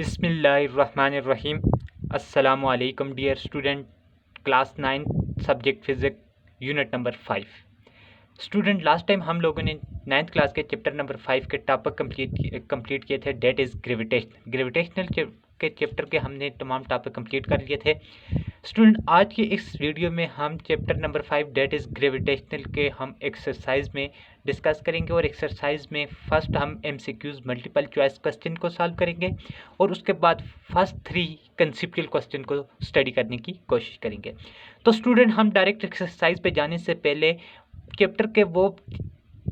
बिस्मिल्लाहिर्रहमानिर्रहीम। अस्सलामु अलैकुम dear student, class 9 subject physics unit number 5। Student, last time हम लोगों ने 9th क्लास के चैप्टर नंबर 5 के टॉपिक कंप्लीट किए थे, डेट इज़ ग्रेविटेशनल के चैप्टर के हमने तमाम टॉपिक कंप्लीट कर लिए थे। स्टूडेंट, आज के इस वीडियो में हम chapter number 5 that is gravitational के हम एक्सरसाइज में डिस्कस करेंगे और एक्सरसाइज में फर्स्ट हम MCQs मल्टीपल चॉइस क्वेश्चन को सॉल्व करेंगे और उसके बाद फर्स्ट 3 कंसेप्चुअल क्वेश्चन को स्टडी करने की कोशिश करेंगे। तो स्टूडेंट, हम डायरेक्ट एक्सरसाइज पे जाने से पहले चैप्टर के वो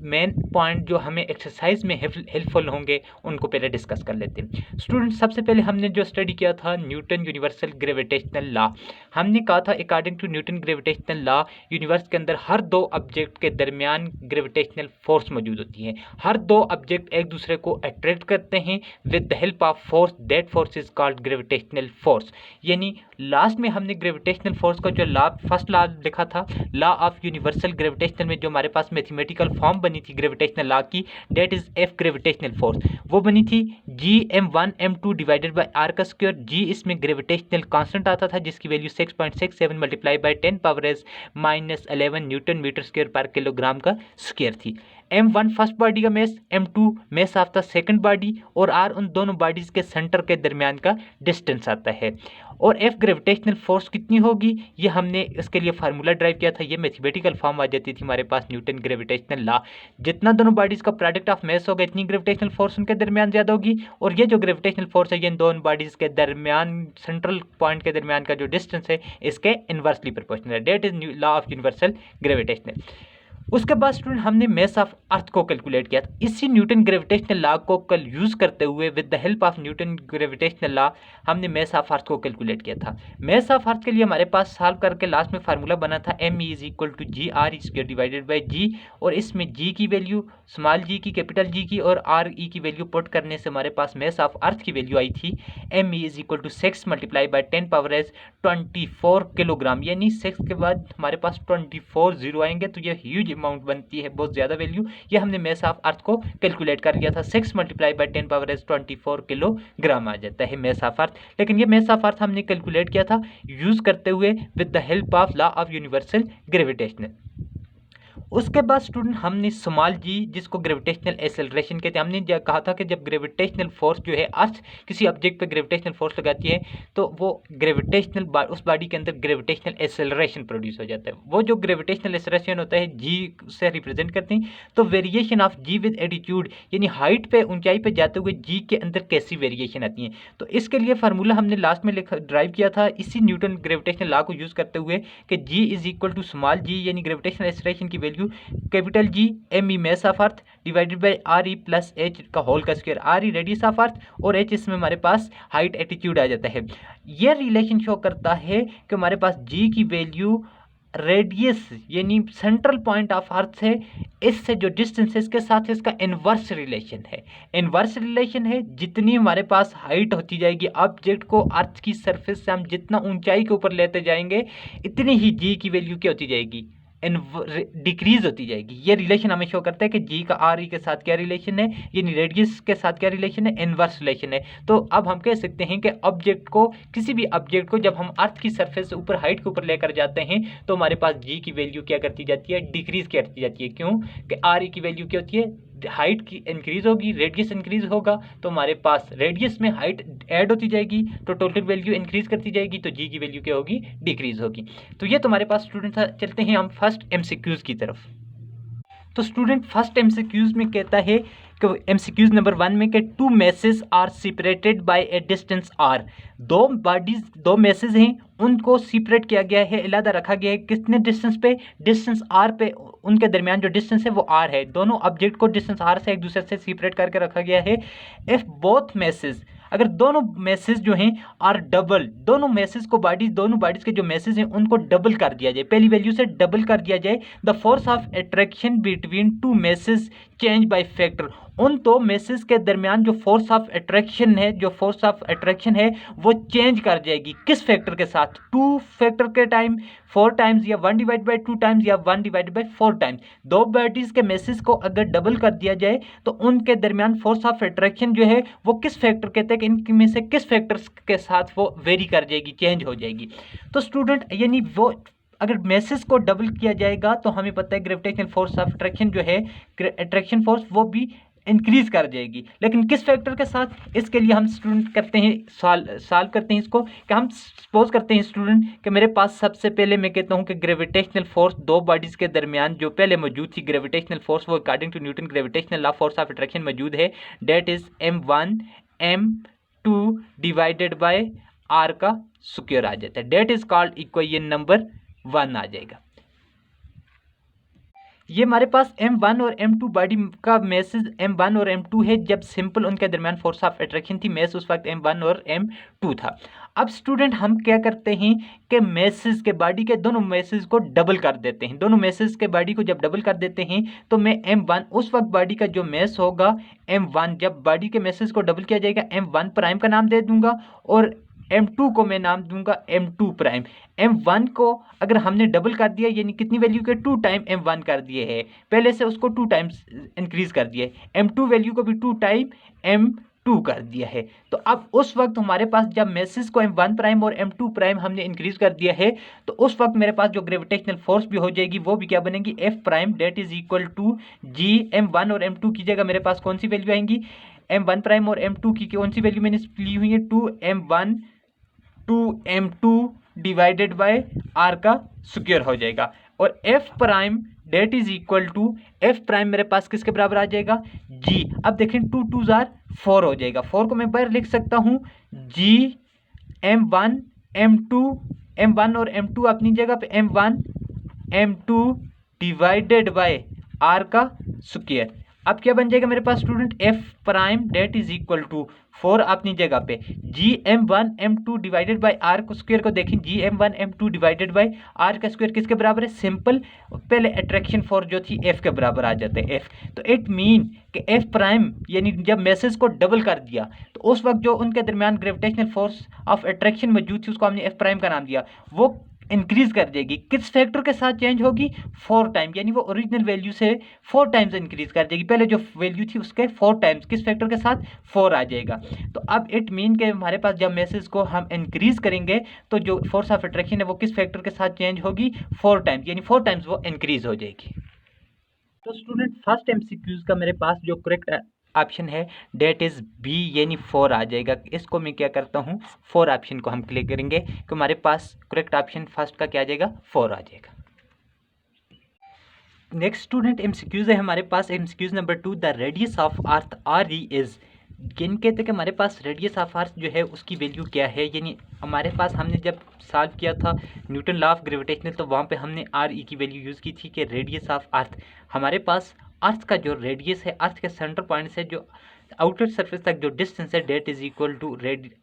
मेन पॉइंट जो हमें एक्सरसाइज में हेल्पफुल होंगे उनको पहले डिस्कस कर लेते हैं। स्टूडेंट, सबसे पहले हमने जो स्टडी किया था न्यूटन यूनिवर्सल ग्रेविटेशनल लॉ। हमने कहा था according to Newton gravitational law universe के अंदर हर दो ऑब्जेक्ट के दरमियान ग्रेविटेशनल फोर्स मौजूद होती है। हर दो ऑब्जेक्ट एक दूसरे को अट्रैक्ट करते हैं with the help of force, that force is called gravitational force. यानी लास्ट में हमने ग्रेविटेशनल फोर्स का जो लॉ, फर्स्ट लॉ लिखा था, लॉ ऑफ यूनिवर्सल ग्रेविटेशनल में जो हमारे पास मैथमेटिकल फॉर्म बनी थी ग्रेविटेशनल लॉ की, that is F gravitational force. वो बनी थी Gm1m2 डिवाइडेड बाय r का स्क्वायर। G इसमें ग्रेविटेशनल कांस्टेंट आता था जिसकी value 6.67 multiply by 10⁻⁻11 newton metre square पर किलोग्राम का स्क्वायर थी। M1 फर्स्ट बॉडी का mass, M2 mass of the second body और R उन दोनों बॉडीज के सेंटर के दरमियान का डिस्टेंस आता है। और F ग्रेविटेशनल फोर्स कितनी होगी, ये हमने इसके लिए फार्मूला ड्राइव किया था। ये मैथमेटिकल फॉर्म आ जाती थी हमारे पास न्यूटन ग्रेविटेशनल लॉ। जितना दोनों बॉडीज का प्रोडक्ट ऑफ मेस होगा इतनी ग्रेविटेशनल फोर्स उनके दरमियान ज्यादा होगी। और ये जो ग्रेविटेशनल फोर्स है ये इन दोनों बॉडीज के दरमियान, सेंट्रल पॉइंट के दरमियान का जो डिस्टेंस है इसके इनवर्सली प्रोपोर्शनल है। That is law of universal gravitational. उसके बाद स्टूडेंट हमने मेस ऑफ अर्थ को कैलकुलेट किया था। इसी न्यूटन ग्रेविटेशनल लॉ को कल यूज करते हुए with the help of Newton gravitational law हमने मेस ऑफ अर्थ को कैलकुलेट किया था। मेस ऑफ अर्थ के लिए हमारे पास सॉल्व करके लास्ट में फार्मूला बना था ME is equal to GR² divided by G। और इसमें G की वैल्यू, स्मॉल g की, कैपिटल G की और RE की वैल्यू पुट करने से हमारे पास मेस ऑफ अर्थ की वैल्यू आई थी ME is equal to 6 multiply by 10⁻24 kilogram. यानी 6 के बाद हमारे पास 24 जीरो आएंगे तो ये ह्यूज अमाउंट बनती है, बहुत ज़्यादा वैल्यू। ये हमने मेस ऑफ अर्थ को कैलकुलेट कर लिया था। 6 मल्टीप्लाई बाई 10⁻24 किलोग्राम आ जाता है मेस ऑफ अर्थ। लेकिन ये मेस ऑफ अर्थ हमने कैलकुलेट किया था यूज करते हुए with the help of law of universal gravitational. उसके बाद स्टूडेंट हमने स्मॉल g, जिसको ग्रेविटेशनल एक्सेलरेशन कहते हैं, हमने कहा था कि जब ग्रेविटेशनल फोर्स जो है अर्थ किसी ऑब्जेक्ट पे ग्रेविटेशनल फोर्स लगाती है तो वो ग्रेविटेशनल उस बॉडी के अंदर ग्रेविटेशनल एक्सेलरेशन प्रोड्यूस हो जाता है। वो जो ग्रेविटेशनल एक्सेलरेशन होता है g से रिप्रेजेंट करते हैं। तो variation of g with altitude, यानी हाइट पे, ऊंचाई पे जाते हुए g के अंदर कैसी वेरिएशन आती है। तो इसके लिए फार्मूला हमने लास्ट में ड्राइव किया था इसी न्यूटन ग्रेविटेशनल लॉ को यूज करते हुए कि g is equal to small g यानी ग्रेविटेशनल एक्सेलरेशन की value capital G ME mass of earth divided by RE plus H का होल का square. RE radius of earth और H इसमें हमारे पास हाइट एटीट्यूड आ जाता है। यह रिलेशन शो करता है कि हमारे पास G की वैल्यू रेडियस यानी सेंट्रल पॉइंट ऑफ अर्थ है, इससे जो डिस्टेंस है इसके साथ इसका इनवर्स रिलेशन है। इनवर्स रिलेशन है, जितनी हमारे पास हाइट होती जाएगी ऑब्जेक्ट को अर्थ की सरफेस से हम जितना ऊंचाई के ऊपर लेते जाएंगे इतनी ही G की वैल्यू क्या होती जाएगी, डिक्रीज होती जाएगी। ये रिलेशन हमें शो करता है कि G का RE के साथ क्या रिलेशन है, यानी रेडियस के साथ क्या रिलेशन है, इनवर्स रिलेशन है। तो अब हम कह सकते हैं कि ऑब्जेक्ट को, किसी भी ऑब्जेक्ट को जब हम अर्थ की सरफेस से ऊपर हाइट के ऊपर लेकर जाते हैं तो हमारे पास G की वैल्यू क्या करती जाती है, डिक्रीज करती जाती है। क्यों कि RE की वैल्यू क्या होती है, हाइट की इंक्रीज होगी, रेडियस इंक्रीज होगा तो हमारे पास रेडियस में हाइट ऐड होती जाएगी तो टोटल वैल्यू इंक्रीज करती जाएगी तो G की वैल्यू क्या होगी, डिक्रीज होगी। तो ये तुम्हारे पास स्टूडेंट था। चलते हैं हम फर्स्ट MCQs की तरफ। तो स्टूडेंट फर्स्ट MCQs में कहता है कि MCQs नंबर 1 में कि 2 masses are separated by a distance r। दो बॉडीज, दो मैसेज हैं, उनको सेपरेट किया गया है, अलग रखा गया है। कितने डिस्टेंस पे, डिस्टेंस r पे। उनके दरमियान जो डिस्टेंस है वो r है। दोनों ऑब्जेक्ट को डिस्टेंस r से एक दूसरे से सेपरेट करके रखा गया है। इफ बोथ मैसेज, अगर दोनों मैसेज जो हैं आर डबल, दोनों मैसेज को दोनों बॉडीज के जो मैसेज हैं उनको डबल कर दिया जाए, पहली वैल्यू से डबल कर दिया जाए, the force of attraction between 2 message change by factor. उन दो मेसेज के दरमियान जो फोर्स ऑफ अट्रैक्शन है वो चेंज कर जाएगी। किस फैक्टर के साथ? 2 फैक्टर के टाइम 4 टाइम्स, या 1 डिवाइड बाई 2 टाइम्स, या 1 डिवाइड बाई 4 टाइम्स। दो बॉडीज के मेसेज को अगर डबल कर दिया जाए तो उनके दरमियान फोर्स ऑफ अट्रैक्शन जो है वो किस फैक्टर के तक, इनमें से किस फैक्टर्स के साथ वो वेरी कर जाएगी, चेंज हो जाएगी। तो स्टूडेंट यानी वो अगर मैसेज को डबल किया जाएगा तो हमें पता है ग्रेविटेशनल फोर्स ऑफ अट्रैक्शन जो है, अट्रैक्शन फोर्स, वो भी इंक्रीज कर जाएगी। लेकिन किस फैक्टर के साथ? इसके लिए हम स्टूडेंट करते हैं सॉल्व करते हैं इसको, कि हम सपोज करते हैं स्टूडेंट कि मेरे पास सबसे पहले मैं कहता हूं कि ग्रेविटेशनल फोर्स दो बॉडीज के दरमियान जो पहले मौजूद थी ग्रेविटेशनल फोर्स, वो according to Newton gravitational law force of attraction मौजूद है, that is m1 m2 divided by r का स्क्वायर आ जाता है, that is called equation number 1 आ जाएगा। ये हमारे पास m1 और m2 बॉडी का मैसेज m1 और m2 है। जब सिंपल उनके दरमियान फोर्स ऑफ अट्रैक्शन थी, मैस उस वक्त m1 और m2 था। अब स्टूडेंट हम क्या करते हैं कि मैसेज के बॉडी के दोनों मैसेज को डबल कर देते हैं। दोनों मैसेज के बॉडी को जब डबल कर देते हैं तो मैं m1 उस वक्त बॉडी का जो मैस होगा m1, जब बॉडी के मैसेज को डबल किया जाएगा m1 प्राइम का नाम दे दूंगा और m2 को मैं नाम दूंगा m2 प्राइम। m1 को अगर हमने डबल कर दिया यानी कितनी वैल्यू के 2 टाइम m1 कर दिए है, पहले से उसको 2 टाइम्स इंक्रीज कर दिया है, m2 वैल्यू को भी 2 टाइम m2 कर दिया है। तो अब उस वक्त हमारे पास जब मैसेज को m1 प्राइम और m2 प्राइम हमने इंक्रीज कर दिया है तो उस वक्त मेरे पास जो ग्रेविटेशनल फोर्स भी हो जाएगी वो भी क्या बनेगी, f prime, that is equal to g। m1 और m2 की जगह मेरे पास कौन सी वैल्यू आएंगी, m1 प्राइम और m2 की कौन सी वैल्यू मैंने ली हुई है, 2m1 2m2 divided by r का स्क्वायर हो जाएगा। और f prime that is equal to f prime मेरे पास किसके बराबर आ जाएगा, g। अब देखें 2 2 4 हो जाएगा, 4 को मैं बाहर लिख सकता हूं g m1 m2, m1 और m2 अपनी जगह पे m1 m2 divided by r का स्क्वायर। अब क्या बन जाएगा मेरे पास student, f prime that is equal to 4 अपनी जगह पे G m1 m2 divided by r को स्क्वायर को देखें, G m1 m2 divided by r का स्क्वायर किसके बराबर है, सिंपल पहले अट्रैक्शन फोर्स जो थी f के बराबर आ जाते हैं f। तो इट मीन कि f प्राइम यानी जब मैसेज को डबल कर दिया तो उस वक्त जो उनके दरमियान ग्रेविटेशनल फोर्स ऑफ अट्रैक्शन मौजूद थी उसको हमने f प्राइम का नाम दिया, वो इंक्रीज कर देगी। किस फैक्टर के साथ चेंज होगी, 4 टाइम, यानी वो ओरिजिनल वैल्यू से 4 टाइम्स इंक्रीज कर देगी। पहले जो वैल्यू थी उसके 4 टाइम्स, किस फैक्टर के साथ, 4 आ जाएगा। तो अब इट मीन के हमारे पास जब मैसेज को हम इंक्रीज करेंगे तो जो फोर्स ऑफ अट्रैक्शन है वो किस फैक्टर के साथ चेंज होगी, 4 टाइम्स, यानी 4 टाइम्स वो इंक्रीज हो जाएगी। तो स्टूडेंट फर्स्ट एमसीक्यूज का मेरे पास जो करेक्ट ऑप्शन है डेट इज बी यानी 4 आ जाएगा। इसको मैं क्या करता हूँ, 4 ऑप्शन को हम क्लिक करेंगे कि हमारे पास करेक्ट ऑप्शन फर्स्ट का क्या आ जाएगा, 4 आ जाएगा। नेक्स्ट स्टूडेंट एमसीक्यूज है हमारे पास, MCQs number 2, the radius of earth R E is, यानी कहते हैं कि हमारे पास रेडियस ऑफ अर्थ जो है उसकी वैल्यू क्या है। यानी हमारे पास हमने जब सॉल्व किया था न्यूटन लॉ ऑफ ग्रेविटेशनल तो वहाँ पे हमने आर ई की वैल्यू यूज़ की थी कि रेडियस ऑफ अर्थ, हमारे पास अर्थ का जो रेडियस है, अर्थ के सेंटर पॉइंट से जो आउटर सरफेस तक जो डिस्टेंस है that is equal to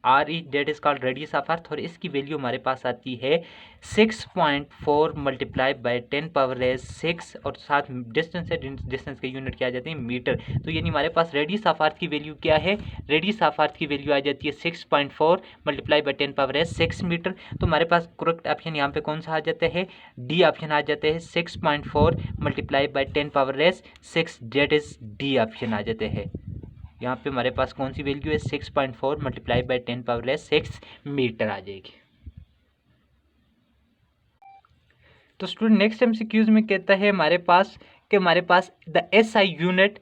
R E, that is called radius of earth. और इसकी वैल्यू हमारे पास आती है 6.4 मल्टीप्लाई बाय 10⁻⁶ और साथ डिस्टेंस है, डिस्टेंस के यूनिट क्या आ जाते हैं, मीटर। तो यानी हमारे पास रेडियस ऑफ अर्थ की वैल्यू क्या है, रेडियस ऑफ अर्थ की वैल्यू आ जाती है 6.4 मल्टीप्लाई बाय 10⁻⁶ मीटर। तो हमारे पास करेक्ट ऑप्शन यहाँ पे कौन सा आ जाता है, डी ऑप्शन आ जाता है, 6.4 multiply by 10⁻⁶, that is D option आ जाते हैं। यहाँ पे हमारे पास कौन सी वैल्यू है, 6.4 मल्टीप्लाई बाय 10⁻⁶ मीटर आ जाएगी। तो स्टूडेंट नेक्स्ट एमसीक्यूज में कहता है हमारे पास कि हमारे पास the SI unit,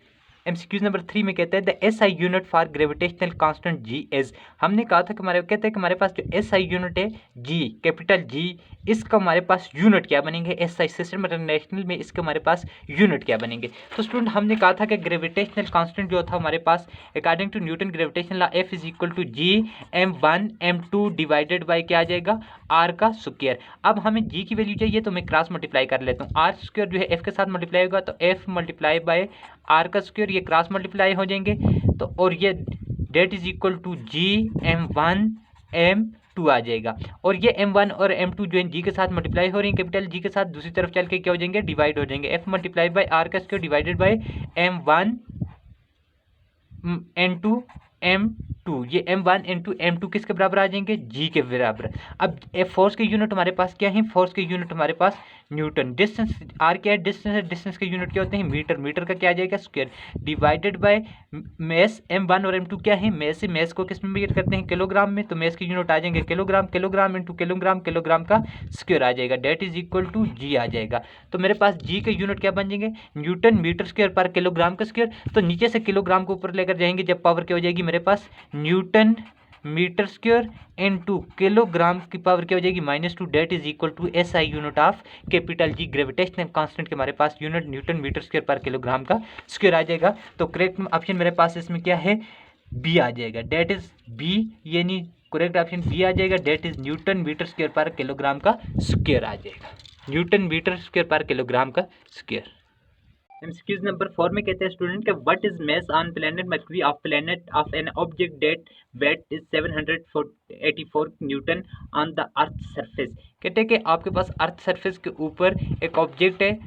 MCQs number 3 में कहता है the SI unit for gravitational constant G is. हमने कहा था कि हमारे कहते हैं कि हमारे पास जो एसआई यूनिट है जी, कैपिटल जी, इसका हमारे पास यूनिट क्या बनेंगे, एसआई सिस्टम इंटरनेशनल में इसके हमारे पास यूनिट क्या बनेंगे। तो स्टूडेंट हमने कहा था कि ग्रेविटेशनल कांस्टेंट जो था हमारे पास according to Newton gravitational law F is equal to G m1 m2 divided by क्या आ जाएगा, आर का स्क्वायर। अब हमें जी की वैल्यू चाहिए तो मैं क्रॉस मल्टीप्लाई कर लेता हूँ, आर स्क्वायर जो है एफ के साथ मल्टीप्लाई होगा तो एफ मल्टीप्लाई बाय आर का स्क्वायर, ये क्रॉस मल्टीप्लाई हो जाएंगे। तो और ये that is equal to G m1 m2 आ जाएगा। और ये m1 और m2 जो है जी के साथ मल्टीप्लाई हो रही है, कैपिटल जी के साथ, दूसरी तरफ चल के क्या हो जाएंगे, डिवाइड हो जाएंगे। f मल्टीप्लाई बाय आर का square divided by m1 N2 M2, ये M1 N2 M2 किसके बराबर आ जाएंगे? G के बराबर। अब फोर्स के यूनिट हमारे पास क्या है? फोर्स के यूनिट हमारे पास न्यूटन। डिस्टेंस R क्या है? डिस्टेंस है, डिस्टेंस के यूनिट क्या होते हैं? मीटर। मीटर का क्या आ जाएगा? Square, divided by mess. M1 और M2 क्या है? मेस है, मेस को किस में मेजर करते हैं? किलोग्राम में, तो मेस के यूनिट आ जाएंगे kilogram. Kilogram into kilogram, kilogram का स्क्वायर आ जाएगा, that is equal to G आ जाएगा। तो मेरे पास G के यूनिट क्या बन जाएंगे? न्यूटन मीटर स्क्वायर पर किलोग्राम का स्क्वायर। तो नीचे से किलोग्राम को ऊपर लेकर जाएंगे, जब पावर क्या हो जाएगी मेरे पास? Newton metre square into kilogram की पावर क्या हो जाएगी? -2, that is equal to SI unit of capital G, gravitational constant के हमारे पास यूनिट न्यूटन मीटर स्क्वायर पर किलोग्राम का स्क्वायर आ जाएगा। तो करेक्ट ऑप्शन मेरे पास इसमें क्या है? B आ जाएगा, डेट इज B, यानी करेक्ट ऑप्शन B आ जाएगा, that is newton metre square पर किलोग्राम का स्क्वायर आ जाएगा, न्यूटन मीटर स्क्वायर पर किलोग्राम का स्क्वायर। एमसीक्यूज नंबर 4 में कहते हैं स्टूडेंट के what is mass on planet Mercury of planet of an object that weight is 784 newton on the earth surface. कहते हैं कि आपके पास अर्थ सरफेस के ऊपर एक ऑब्जेक्ट है,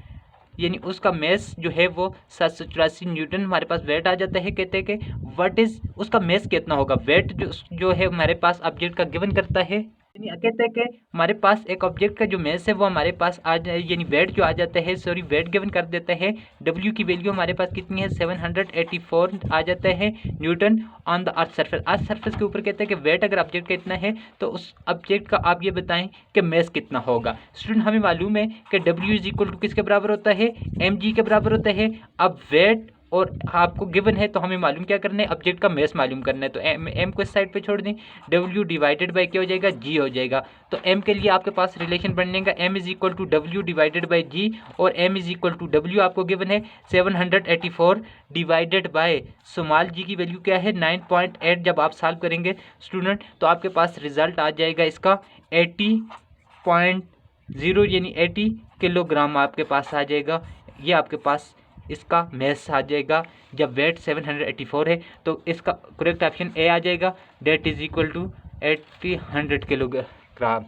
यानी उसका मास जो है वो 784 न्यूटन हमारे पास वेट आ जाता है। कहते हैं कि व्हाट इज उसका मास कितना होगा? वेट जो है हमारे पास ऑब्जेक्ट का गिवन करता है, कहते हैं कि हमारे पास एक ऑब्जेक्ट का जो मास है वो हमारे पास आ जाए, यानी वेट जो आ जाता है, सॉरी वेट गिवन कर देता है। डब्ल्यू की वैल्यू हमारे पास कितनी है? 784 आ जाता है Newton on the earth surface. Earth surface के ऊपर कहते हैं कि वेट अगर ऑब्जेक्ट का इतना है तो उस ऑब्जेक्ट का आप ये बताएं कि मास कितना होगा। स्टूडेंट हमें मालूम है कि डब्ल्यू इज इक्वल टू किसके बराबर होता है? mg के बराबर होता है। अब वेट और आपको गिवन है तो हमें मालूम क्या करना है? ऑब्जेक्ट का मास मालूम करना है। तो m को इस साइड पे छोड़ दें, w डिवाइडेड बाय क्या हो जाएगा? g हो जाएगा। तो m के लिए आपके पास रिलेशन बनेगा m is equal to W divided by g, और m is equal to w आपको गिवन है 784 डिवाइडेड बाय स्मॉल g की वैल्यू क्या है? 9.8। जब आप सॉल्व करेंगे स्टूडेंट तो आपके पास रिजल्ट आ जाएगा इसका 80.0, यानी 80 किलोग्राम आपके पास आ जाएगा। ये आपके पास इसका मास आ जाएगा। जब वेट 784 है तो इसका करेक्ट ऑप्शन ए आ जाएगा, that is equal to 100 kilogram.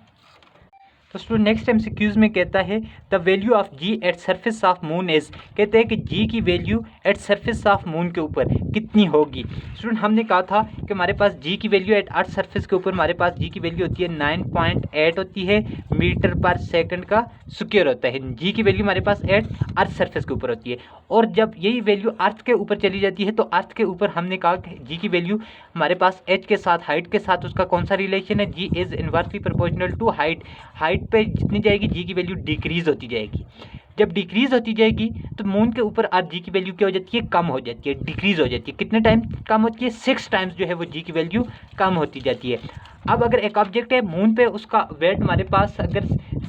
तो स्टूडेंट नेक्स्ट एमसीक्यूज में कहता है the value of G at surface of moon is. कहते हैं कि जी की value at surface of moon के ऊपर कितनी होगी। स्टूडेंट हमने कहा था कि हमारे पास जी की वैल्यू एट अर्थ सरफेस के ऊपर हमारे पास जी की वैल्यू होती है 9.8 होती है, मीटर पर सेकंड का स्क्वायर होता है। जी की वैल्यू हमारे पास एट अर्थ सरफेस के ऊपर होती है, और जब यही वैल्यू अर्थ के ऊपर चली जाती है तो अर्थ के ऊपर हमने कहा कि जी की वैल्यू हमारे पास एच के साथ, हाइट के साथ उसका कौन सा रिलेशन है? G is inversely proportional to height. Height पे जितनी जाएगी जी की वैल्यू डिक्रीज होती जाएगी। जब डिक्रीज होती जाएगी तो मून के ऊपर आज जी की वैल्यू क्या हो जाती है? कम हो जाती है, डिक्रीज हो जाती है। कितने टाइम कम होती है? 6 टाइम्स जो है वो जी की वैल्यू कम होती जाती है। अब अगर एक ऑब्जेक्ट है मून पे, उसका वेट हमारे पास अगर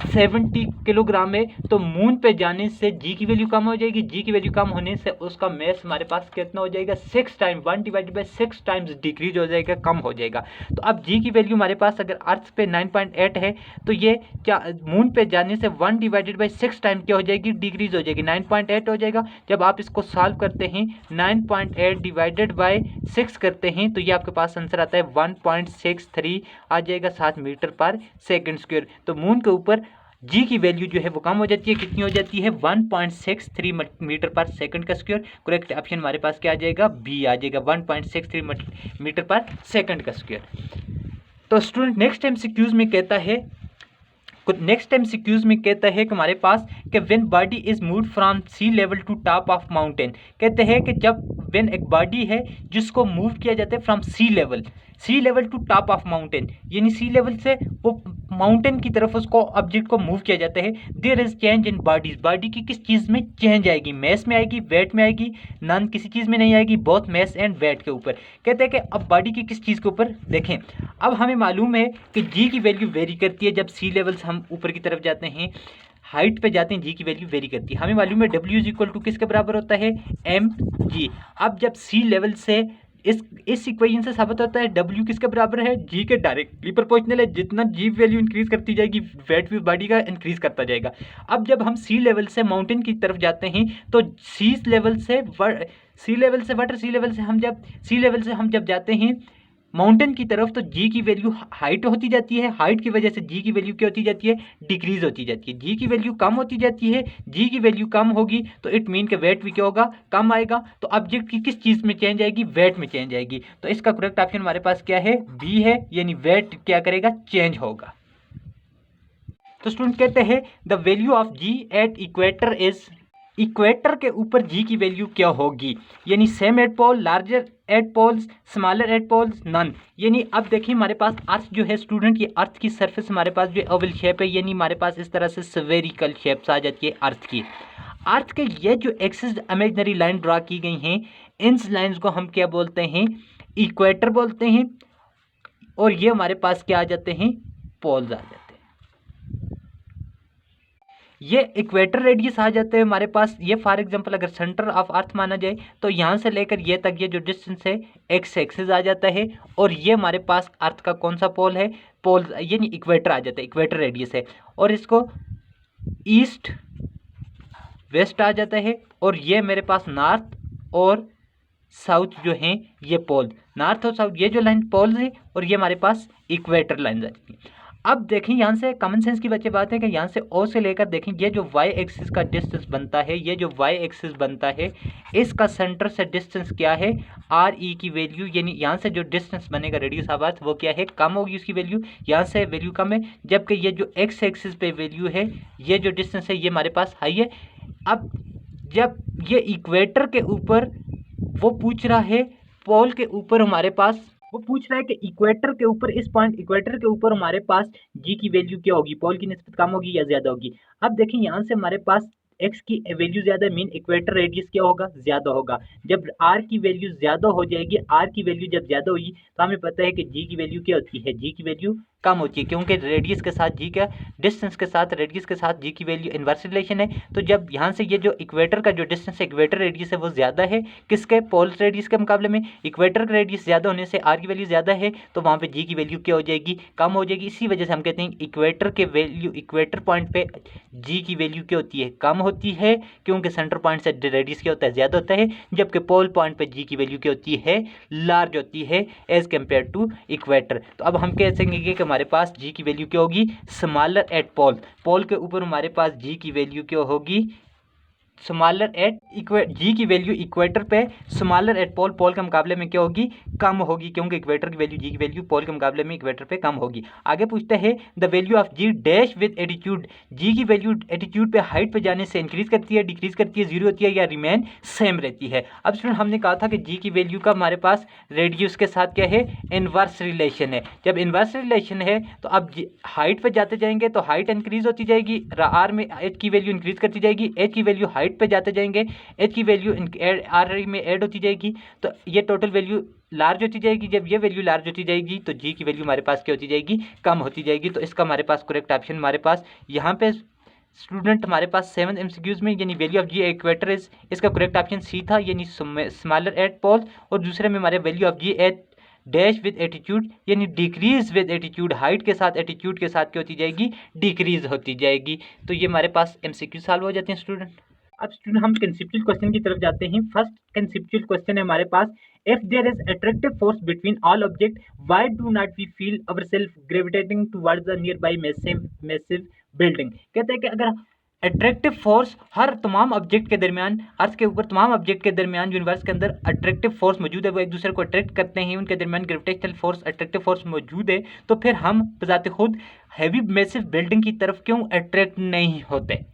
70 किलोग्राम है, तो मून पे जाने से जी की वैल्यू कम हो जाएगी। जी की वैल्यू कम होने से उसका मास हमारे पास कितना हो जाएगा? 6 time, 1 divided by 6 times decrease हो जाएगा, कम हो जाएगा। तो अब जी की वैल्यू हमारे पास अगर अर्थ पे 9.8 है तो ये क्या मून पे जाने से 1 डिवाइडेड बाय 6 टाइम क्या हो जाएगी? डिक्रीज हो जाएगी, 9.8 हो जाएगा। जब आप इसको सॉल्व करते हैं 9.8 डिवाइडेड बाय 6 करते हैं तो ये आपके पास आंसर आता है 1.63 आ जाएगा, 7 मीटर पर सेकंड स्क्वायर। तो मून के ऊपर जी की वैल्यू जो है वो कम हो जाती है, कितनी हो जाती है? 1.63 मीटर पर सेकंड का स्क्वायर। करेक्ट ऑप्शन हमारे पास क्या आ जाएगा? बी आ जाएगा, 1.63 मीटर पर सेकंड का स्क्वायर। तो स्टूडेंट नेक्स्ट एमसीक्यूज में कहता है कि हमारे पास कि when body is moved from sea level to top of mountain. कहते हैं कि जब व्हेन एक बॉडी है जिसको मूव किया जाता है from sea level to top of mountain, यानी सी लेवल से वो माउंटेन की तरफ उसको ऑब्जेक्ट को मूव किया जाता है। There is change in bodies. Body की किस चीज़ में चेंज आएगी? मास में आएगी, वेट में आएगी? नॉन, किसी चीज़ में नहीं आएगी, बोथ मास एंड वेट के ऊपर। कहते हैं कि अब बॉडी की किस चीज़ के ऊपर देखें। अब हमें मालूम है कि जी की वैल्यू वेरी करती है जब सी लेवल से हम ऊपर की तरफ जाते हैं, हाइट पे जाते हैं, जी की वैल्यू वेरी करती है। हमें मालूम है डब्ल्यू इज इक्वल टू किसके बराबर होता है? M G. अब जब सी लेवल से इस इक्वेशन से साबित होता है डब्ल्यू किसके बराबर है? जी के डायरेक्टली प्रोपोर्शनल है। जितना जी वैल्यू इंक्रीज करती जाएगी वेट भी बॉडी का इंक्रीज करता जाएगा। अब जब हम सी लेवल से माउंटेन की तरफ जाते हैं तो सी लेवल से हम जब जाते हैं माउंटेन की तरफ तो जी की वैल्यू हाइट होती जाती है, हाइट की वजह से जी की वैल्यू क्या होती जाती है, डिक्रीज होती जाती है। जी की वैल्यू कम होती जाती है, जी की वैल्यू कम होगी तो इट मीन के वेट भी क्या होगा, कम आएगा। तो ऑब्जेक्ट की किस चीज में चेंज आएगी, वेट में चेंज आएगी। तो इसका करेक्ट ऑप्शन हमारे पास क्या है, बी है, यानी वेट क्या करेगा, चेंज होगा। तो स्टूडेंट कहते हैं the value of G at equator is, equator के ऊपर जी की वैल्यू क्या होगी, यानी same at pole, larger at poles, smaller at poles, none. यानी अब देखिए हमारे पास अर्थ जो है स्टूडेंट, ये अर्थ की सरफेस हमारे पास जो ओवल शेप है, यानी हमारे पास इस तरह से स्फेरिकल शेप्स आ जाती है अर्थ की। अर्थ के ये जो एक्सिस इमेजिनरी लाइन ड्रा की गई हैं, इन लाइंस को हम क्या बोलते हैं, इक्वेटर बोलते हैं। और ये हमारे पास क्या आ जाते हैं, पोल्स आ जाते हैं। ये इक्वेटर रेडियस आ जाते हैं हमारे पास। ये फॉर एग्जांपल अगर सेंटर ऑफ अर्थ माना जाए तो यहाँ से लेकर ये तक ये जो डिस्टेंस है एक्स एक्सिस आ जाता है। और ये हमारे पास अर्थ का कौन सा पोल है, पोल यानी इक्वेटर आ जाता है, इक्वेटर रेडियस है। और इसको ईस्ट वेस्ट आ जाता है। और ये मेरे पास नॉर्थ और साउथ जो हैं ये पोल, नॉर्थ और साउथ ये जो लाइन पोल्स है, और ये हमारे पास इक्वेटर लाइन आती है। अब देखें यहाँ से कॉमन सेंस की बच्चे बात है कि यहाँ से ओ से लेकर देखें ये जो वाई एक्सिस का डिस्टेंस बनता है, ये जो वाई एक्सिस बनता है इसका सेंटर से डिस्टेंस क्या है, आर ई की वैल्यू, यानी यहाँ से जो डिस्टेंस बनेगा रेडियस ऑफ अर्थ वो क्या है, कम होगी उसकी वैल्यू, यहाँ से वैल्यू कम है। जबकि ये जो एक्स एक्सिस पे वैल्यू है, ये जो डिस्टेंस है ये हमारे पास हाई है। अब जब ये इक्वेटर के ऊपर वो पूछ रहा है, पोल के ऊपर हमारे पास वो पूछ रहा है कि इक्वेटर के ऊपर, इस पॉइंट इक्वेटर के ऊपर हमारे पास जी की वैल्यू क्या होगी, पोल की निस्बत कम होगी या ज्यादा होगी। अब देखें यहाँ से हमारे पास एक्स की वैल्यू ज्यादा, मीन इक्वेटर रेडियस क्या होगा, ज्यादा होगा। जब आर की वैल्यू ज्यादा हो जाएगी, आर की वैल्यू जब ज्यादा होगी तो हमें पता है कि जी की वैल्यू क्या होती है, जी की वैल्यू कम होती है, क्योंकि रेडियस के साथ जी का, डिस्टेंस के साथ रेडियस के साथ जी की वैल्यू इनवर्स रिलेशन है। तो जब यहाँ से ये जो इक्वेटर का जो डिस्टेंस है, इक्वेटर रेडियस है वो ज्यादा है किसके, पोल्स रेडियस के मुकाबले में। इक्वेटर का रेडियस ज्यादा होने से आर की वैल्यू ज्यादा है, तो वहाँ पे जी की वैल्यू क्या हो जाएगी, कम हो जाएगी। इसी वजह से हम कहते हैं इक्वेटर के वैल्यू, इक्वेटर पॉइंट पे जी की वैल्यू क्या होती है, कम होती है, क्योंकि सेंटर पॉइंट से रेडियस क्या होता है, ज्यादा होता है। जबकि पोल पॉइंट पे जी की वैल्यू क्या होती है, लार्ज होती है एज कम्पेयर टू इक्वेटर। तो अब हम कह सकेंगे कि हमारे पास जी की वैल्यू क्या होगी, स्मॉलर एट पोल, पोल के ऊपर हमारे पास जी की वैल्यू क्या होगी, स्मॉलर एट जी की वैल्यू इक्वेटर पे स्मॉलर एट पोल, पोल के मुकाबले में क्या होगी, कम होगी, क्योंकि इक्वेटर की वैल्यू, जी की वैल्यू पोल के मुकाबले में इक्वेटर पे कम होगी। आगे पूछते हैं the value of G dash with attitude, G की वैल्यू एटीट्यूड पे, हाइट पे जाने से इंक्रीज करती है, डिक्रीज करती है, जीरो होती है या रिमेन सेम रहती है। अब स्टूडेंट हमने कहा था कि जी की वैल्यू का हमारे पास रेडियस के साथ क्या है, इनवर्स रिलेशन है। जब इनवर्स रिलेशन है तो अब हाइट पे जाते जाएंगे तो हाइट इंक्रीज होती जाएगी, आर में एच की वैल्यू इंक्रीज करती जाएगी, एच की वैल्यू हाइट पे जाते जाएंगे, एच की वैल्यू आर में ऐड होती जाएगी, तो ये टोटल वैल्यू लार्ज होती जाएगी। जब ये वैल्यू लार्ज होती जाएगी तो जी की वैल्यू हमारे पास क्या होती जाएगी, कम होती जाएगी। तो इसका हमारे पास करेक्ट ऑप्शन हमारे पास यहाँ पे स्टूडेंट हमारे पास 7 MCQs में, यानी value of G equator is, इसका करेक्ट ऑप्शन सी था, यानी स्मॉलर एट पोल। और दूसरे में हमारे value of G at dash with altitude, यानी डिक्रीज विद एटीट्यूड, हाइट के साथ एटीट्यूड के साथ क्या होती जाएगी, डिक्रीज होती जाएगी। तो ये हमारे पास MCQ सॉल्व हो जाते हैं स्टूडेंट। अब स्टूडेंट हम कंसेप्चुअल क्वेश्चन की तरफ जाते हैं। फर्स्ट कंसेप्चुअल क्वेश्चन है हमारे पास, if there is attractive force between all object why do not we feel ourself gravitating towards the nearby massive building. कहते हैं कि अगर अट्रैक्टिव फोर्स हर तमाम ऑब्जेक्ट के दरमियान, अर्थ के ऊपर तमाम ऑब्जेक्ट के दरमियान, यूनिवर्स के अंदर अट्रैक्टिव फोर्स मौजूद है, वो एक दूसरे को अट्रैक्ट करते हैं, उनके दरमियान ग्रेविटेशनल फोर्स, अट्रैक्टिव फोर्स मौजूद है, तो फिर हम बजाते खुद हैवी मैसिव बिल्डिंग की तरफ क्यों अट्रैक्ट नहीं होते।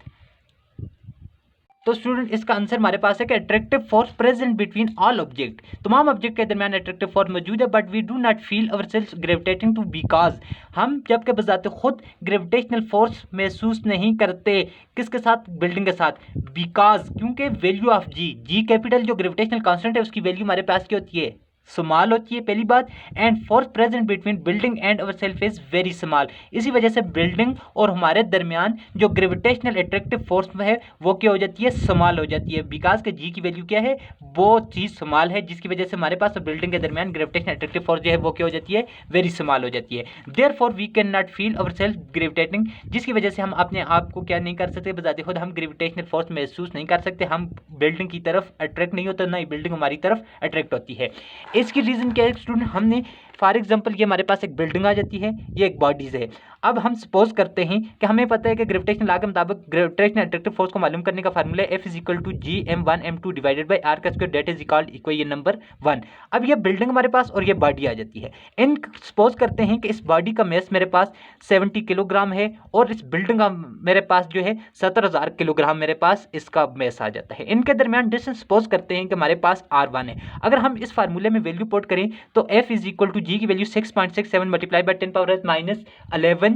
तो स्टूडेंट इसका आंसर हमारे पास है कि attractive force present between all object, तमाम ऑब्जेक्ट के दरमियान अट्रैक्टिव फोर्स मौजूद है, but we do not feel ourselves gravitating to, because हम जबकि बजाते खुद ग्रेविटेशनल फोर्स महसूस नहीं करते, किसके साथ, बिल्डिंग के साथ, बिकॉज क्योंकि value of G, G capital जो ग्रेविटेशनल कांस्टेंट है उसकी वैल्यू हमारे पास क्या होती है, स्मॉल होती है पहली बात, and force present between building and our self is very small. इसी वजह से बिल्डिंग और हमारे दरमियान जो ग्रेविटेशनल अट्रैक्टिव फोर्स है वो क्या हो जाती है, स्मॉल हो जाती है, बिकॉज के जी की वैल्यू क्या है, वो चीज़ स्मॉल है, जिसकी वजह से हमारे पास बिल्डिंग के दरमियान ग्रेविटेशनल अट्रैक्टिव फोर्स जो है वो क्या हो जाती है, वेरी स्मॉल हो जाती है। Therefore we can not feel ourself gravitating, जिसकी वजह से हम अपने आप को क्या नहीं कर सकते, बजाते खुद हम ग्रेविटेशनल फोर्स महसूस नहीं कर सकते, हम बिल्डिंग की तरफ अट्रैक्ट नहीं होते, ना ही बिल्डिंग हमारी तरफ अट्रैक्ट होती है। इसकी रीज़न क्या है स्टूडेंट, हमने फॉर एग्जांपल ये हमारे पास एक बिल्डिंग आ जाती है, ये एक बॉडीज है। अब हम सपोज करते हैं कि हमें पता है कि ग्रेविटेशनल लॉ के मुताबिक ग्रेविटेशनल अट्रैक्टिव फोर्स को मालूम करने का फार्मूला है F=G(m1m2) डिवाइडेड बाय r का square, that is equal equation number 1। अब ये बिल्डिंग हमारे पास और ये बॉडी आ जाती है। इन सपोज करते हैं कि इस बॉडी का मास मेरे पास 70 किलोग्राम है और इस बिल्डिंग का मेरे पास जो है 70,000 किलोग्राम मेरे पास इसका मास आ जाता है। इनके दरमियान डिस्टेंस सपोज करते हैं कि हमारे पास r1 है। अगर हम इस फार्मूले में वैल्यू पुट करें तो F=G की value 6.67 multiply by 10⁻⁻11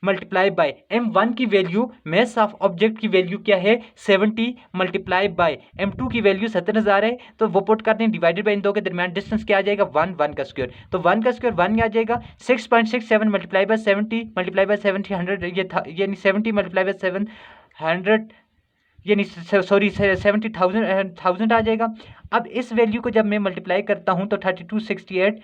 multiply by m1 की वैल्यू मास ऑफ ऑब्जेक्ट की वैल्यू क्या है 70 मल्टीप्लाई बाय m2 की वैल्यू 70,000 है, तो वो पुट करते हैं डिवाइडेड बाय इन दो के दरमियान डिस्टेंस क्या आ जाएगा 1 का स्क्वायर, तो 1 का स्क्वायर 1 आ जाएगा। 6.67 मल्टीप्लाई बाय 70 मल्टीप्लाई बाय 70 100 ये यानी 70 मल्टीप्लाई बाय 700 यानी सॉरी 70,000 आ जाएगा। अब इस वैल्यू को जब मैं मल्टीप्लाई करता हूं तो 3268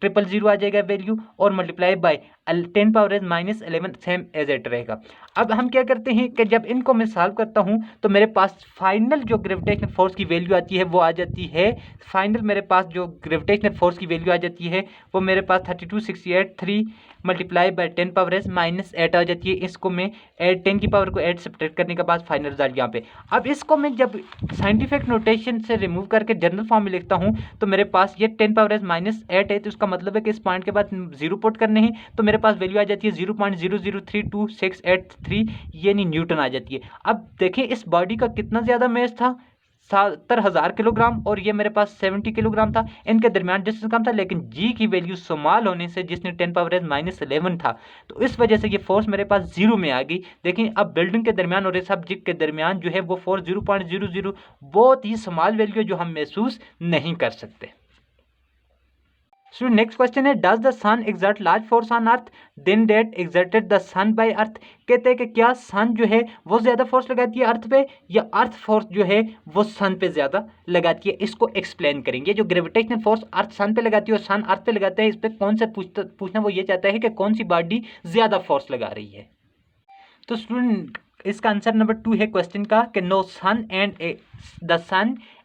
3000 आ जाएगा वैल्यू, और multiply by 10⁻⁻11 same as it रहेगा। अब हम क्या करते हैं कि जब इनको मैं सॉल्व करता हूं तो मेरे पास फाइनल जो ग्रेविटेशनल फोर्स की वैल्यू आती है वो आ जाती है, फाइनल मेरे पास जो ग्रेविटेशनल फोर्स की वैल्यू आ जाती है वो मेरे पास 3268 3 मल्टीप्लाई बाय 10⁻⁻8 आ जाती है। इसको मैं 10 की पावर को 8 सब्ट्रैक्ट करने के बाद फाइनल रिजल्ट यहाँ पे। अब इसको मैं जब साइंटिफिक नोटेशन से रिमूव करके जनरल फॉर्म में लिखता हूँ तो मेरे पास ये 10⁻⁻8 है, तो इसका मतलब है कि इस पॉइंट के बाद 0 पुट करने हैं तो मेरे पास वैल्यू आ जाती है 0.0032683 यानी न्यूटन आ जाती है। अब देखें इस बॉडी का कितना ज़्यादा मास था 70,000 किलोग्राम और ये मेरे पास 70 किलोग्राम था, इनके दरमियान डिस्टेंस कम था, लेकिन जी की वैल्यू स्मॉल होने से जिसने 10⁻⁻11 था तो इस वजह से ये फोर्स मेरे पास 0 में आ गई। देखिए अब बिल्डिंग के दरमियान और इस ऑब्जेक्ट के दरमियान जो है वो फोर्स 0.00 बहुत ही स्मॉल वैल्यू जो हम महसूस नहीं कर सकते। So next question है does the sun exert large force on earth then that exerted the sun by earth। कहते हैं कि क्या सन जो है वो ज्यादा फोर्स लगाती है अर्थ पे या अर्थ फोर्स जो है वो सन पे ज्यादा लगाती है। इसको एक्सप्लेन करेंगे। जो ग्रेविटेशनल फोर्स अर्थ सन पे लगाती है और सन अर्थ पे लगाता है, इस पे कौन सा पूछना वो ये चाहता है कि कौन सी बॉडी ज्यादा फोर्स लगा रही है। तो स्टूडेंट इसका आंसर नंबर 2 है क्वेश्चन का कि no sun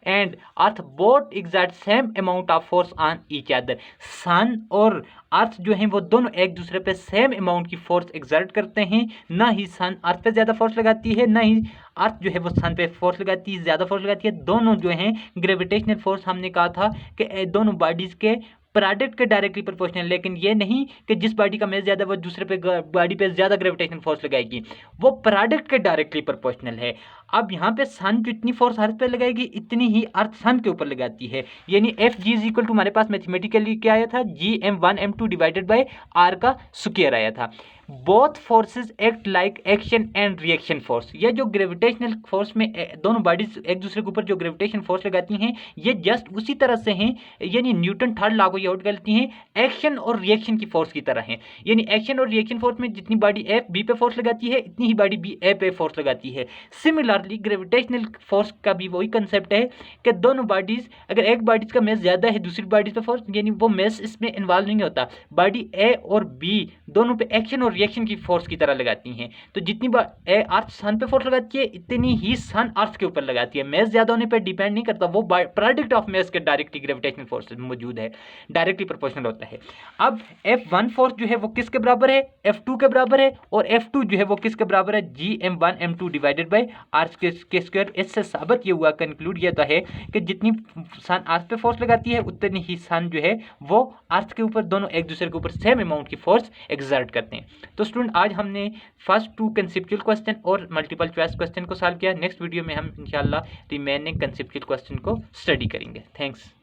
and earth both exert same amount of force on each other. Sun और अर्थ जो हैं वो दोनों एक दूसरे पे सेम अमाउंट की फोर्स एग्जर्ट करते हैं। ना ही सन अर्थ पे ज़्यादा फोर्स लगाती है, ना ही अर्थ जो है वो सन पे फोर्स लगाती है, ज़्यादा फोर्स लगाती है। दोनों जो हैं ग्रेविटेशनल फोर्स हमने कहा था कि दोनों बॉडीज़ के प्रोडक्ट के डायरेक्टली प्रोपोर्शनल, लेकिन ये नहीं कि जिस बॉडी का मास ज़्यादा वो दूसरे पे बॉडी पे ज़्यादा ग्रेविटेशनल फोर्स लगाएगी, वो प्रोडक्ट के डायरेक्टली प्रोपोर्शनल है। अब यहाँ पे सन जितनी फोर्स अर्थ पे लगाएगी इतनी ही अर्थ सन के ऊपर लगाती है, यानी F=G हमारे पास मैथमेटिकली क्या आया था G(m1m2) डिवाइडेड बाय r का स्क्वायर आया था। Both forces act like action and reaction force. ये जो ग्रेविटेशनल फोर्स में दोनों बॉडीज एक दूसरे के ऊपर जो ग्रेविटेशन फोर्स लगाती हैं ये जस्ट उसी तरह से हैं, यानी न्यूटन थर्ड लॉ को ये आउट करती हैं, एक्शन और रिएक्शन की फोर्स की तरह हैं। यानी एक्शन और रिएक्शन फोर्स में जितनी बॉडी एफ बी पे फोर्स लगाती है इतनी ही बॉडी बी ए पे फोर्स लगाती है। सिमिलरली ग्रेविटेशनल फोर्स का भी वही कंसेप्ट है कि दोनों बॉडीज, अगर एक बॉडीज का मास ज्यादा है दूसरी बॉडीज पे फोर्स, यानी वो मास इसमें इन्वॉल्व नहीं होता, बॉडी ए और बी दोनों पे एक्शन और रिएक्शन की फोर्स की तरह लगाती हैं। तो जितनी बार अर्थ सन पे फोर्स लगाती है इतनी ही सन अर्थ के ऊपर लगाती है। मास ज्यादा होने पे डिपेंड नहीं करता, वो प्रोडक्ट ऑफ मास के डायरेक्टली ग्रेविटेशनल फोर्स मौजूद है, डायरेक्टली प्रोपोर्शनल होता है। अब F1 फोर्स जो है वो किसके बराबर है, F2 के बराबर है, और F2 जो है वो किसके बराबर है G(m1m2) डिवाइडेड बाय r के स्क्वायर। इससे साबित ये हुआ, कंक्लूड ये होता है कि जितनी सन अर्थ पे फोर्स लगाती है उतनी ही सन जो है वो अर्थ के ऊपर, दोनों एक दूसरे के ऊपर सेम अमाउंट की फोर्स एक्सर्ट करते हैं। तो स्टूडेंट आज हमने फर्स्ट 2 कंसेप्चुअल क्वेश्चन और मल्टीपल चॉइस क्वेश्चन को सॉल्व किया। नेक्स्ट वीडियो में हम इंशाल्लाह रिमेनिंग कंसेप्चुअल क्वेश्चन को स्टडी करेंगे। थैंक्स।